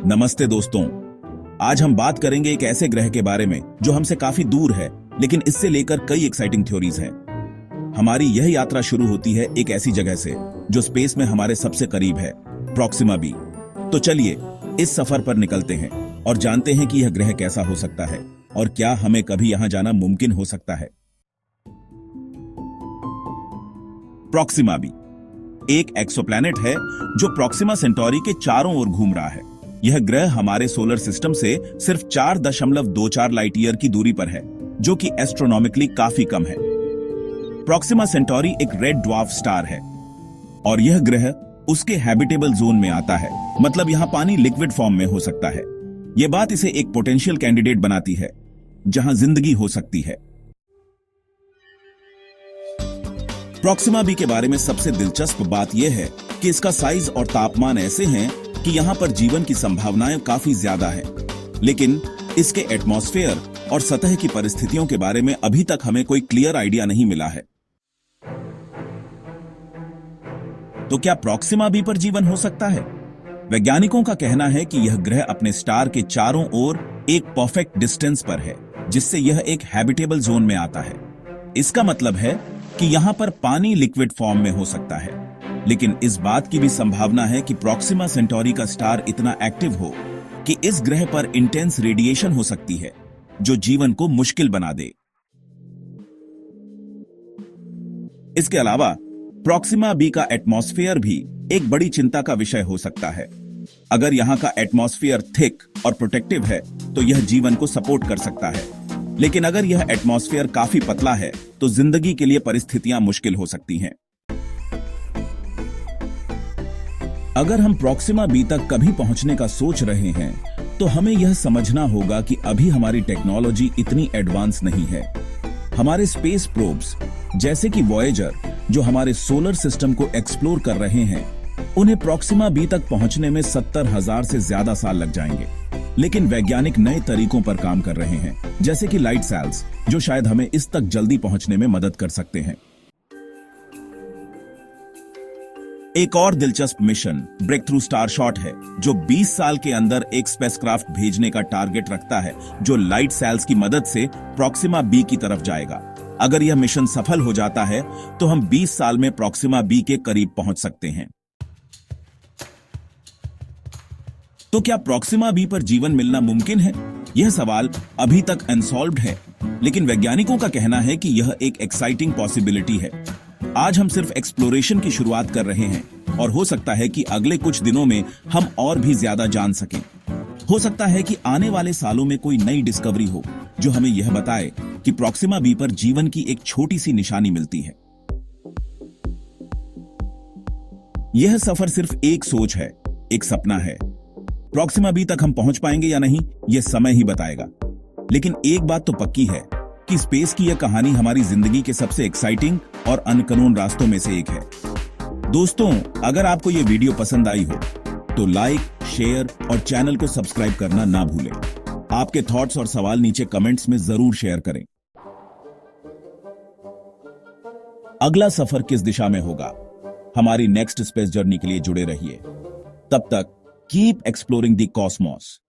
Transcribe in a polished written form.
नमस्ते दोस्तों, आज हम बात करेंगे एक ऐसे ग्रह के बारे में जो हमसे काफी दूर है, लेकिन इससे लेकर कई एक्साइटिंग थ्योरीज हैं। हमारी यह यात्रा शुरू होती है एक ऐसी जगह से जो स्पेस में हमारे सबसे करीब है, प्रॉक्सिमा बी। तो चलिए इस सफर पर निकलते हैं और जानते हैं कि यह ग्रह कैसा हो सकता है और क्या हमें कभी यहां जाना मुमकिन हो सकता है। प्रॉक्सिमा बी एक एक्सोप्लैनेट है जो प्रॉक्सिमा सेंटोरी के चारों ओर घूम रहा है। यह ग्रह हमारे सोलर सिस्टम से सिर्फ 4.24 लाइट ईयर की दूरी पर है, जो कि एस्ट्रोनॉमिकली काफी कम है। प्रॉक्सिमा सेंटोरी एक रेड ड्वार्फ स्टार है और यह ग्रह उसके हैबिटेबल जोन में आता है, मतलब यहां पानी लिक्विड फॉर्म में हो सकता है। यह बात इसे एक पोटेंशियल कैंडिडेट बनाती है जहां जिंदगी हो सकती है। प्रॉक्सिमा बी के बारे में सबसे दिलचस्प बात यह है कि इसका साइज और तापमान ऐसे हैं कि यहां पर जीवन की संभावनाएं काफी ज्यादा है, लेकिन इसके एटमॉस्फेयर और सतह की परिस्थितियों के बारे में अभी तक हमें कोई क्लियर आइडिया नहीं मिला है। तो क्या प्रॉक्सिमा बी पर जीवन हो सकता है? वैज्ञानिकों का कहना है कि यह ग्रह अपने स्टार के चारों ओर एक परफेक्ट डिस्टेंस पर है, जिससे यह एक हैबिटेबल जोन में आता है। इसका मतलब है कि यहां पर पानी लिक्विड फॉर्म में हो सकता है, लेकिन इस बात की भी संभावना है कि प्रॉक्सिमा सेंटोरी का स्टार इतना एक्टिव हो कि इस ग्रह पर इंटेंस रेडिएशन हो सकती है, जो जीवन को मुश्किल बना दे। इसके अलावा प्रॉक्सिमा बी का एटमॉस्फेयर भी एक बड़ी चिंता का विषय हो सकता है। अगर यहां का एटमॉस्फेयर थिक और प्रोटेक्टिव है तो यह जीवन को सपोर्ट कर सकता है, लेकिन अगर यह एटमॉस्फेयर काफी पतला है तो जिंदगी के लिए परिस्थितियां मुश्किल हो सकती हैं। अगर हम प्रॉक्सिमा बी तक कभी पहुंचने का सोच रहे हैं तो हमें यह समझना होगा कि अभी हमारी टेक्नोलॉजी इतनी एडवांस नहीं है। हमारे स्पेस प्रोब्स जैसे कि वॉयेजर, जो हमारे सोलर सिस्टम को एक्सप्लोर कर रहे हैं, उन्हें प्रॉक्सिमा बी तक पहुंचने में 70,000 से ज्यादा साल लग जाएंगे। लेकिन वैज्ञानिक नए तरीकों पर काम कर रहे हैं, जैसे कि लाइट सेल्स, जो शायद हमें इस तक जल्दी पहुंचने में मदद कर सकते हैं। एक और दिलचस्प मिशन ब्रेक थ्रू स्टारशॉट है, जो 20 साल के अंदर एक स्पेसक्राफ्ट भेजने का टारगेट रखता है, जो लाइट सेल्स की मदद से प्रॉक्सिमा बी की तरफ जाएगा। अगर यह मिशन सफल हो जाता है तो हम 20 साल में प्रॉक्सिमा बी के करीब पहुंच सकते हैं। तो क्या प्रॉक्सिमा बी पर जीवन मिलना मुमकिन है? यह सवाल अभी तक अनसॉल्व्ड है, लेकिन वैज्ञानिकों का कहना है कि यह एक एक्साइटिंग पॉसिबिलिटी है। आज हम सिर्फ एक्सप्लोरेशन की शुरुआत कर रहे हैं और हो सकता है कि अगले कुछ दिनों में हम और भी ज्यादा जान सकें। हो सकता है कि आने वाले सालों में कोई नई डिस्कवरी हो जो हमें यह बताए कि प्रॉक्सिमा बी पर जीवन की एक छोटी सी निशानी मिलती है। यह सफर सिर्फ एक सोच है, एक सपना है। प्रॉक्सिमा बी तक हम पहुंच पाएंगे या नहीं, यह समय ही बताएगा। लेकिन एक बात तो पक्की है कि स्पेस की यह कहानी हमारी जिंदगी के सबसे एक्साइटिंग और अनकनोन रास्तों में से एक है। दोस्तों, अगर आपको यह वीडियो पसंद आई हो तो लाइक, शेयर और चैनल को सब्सक्राइब करना ना भूलें। आपके थॉट्स और सवाल नीचे कमेंट्स में जरूर शेयर करें। अगला सफर किस दिशा में होगा? हमारी नेक्स्ट स्पेस जर्नी के लिए जुड़े रहिए। तब तक कीप एक्सप्लोरिंग द कॉस्मोस।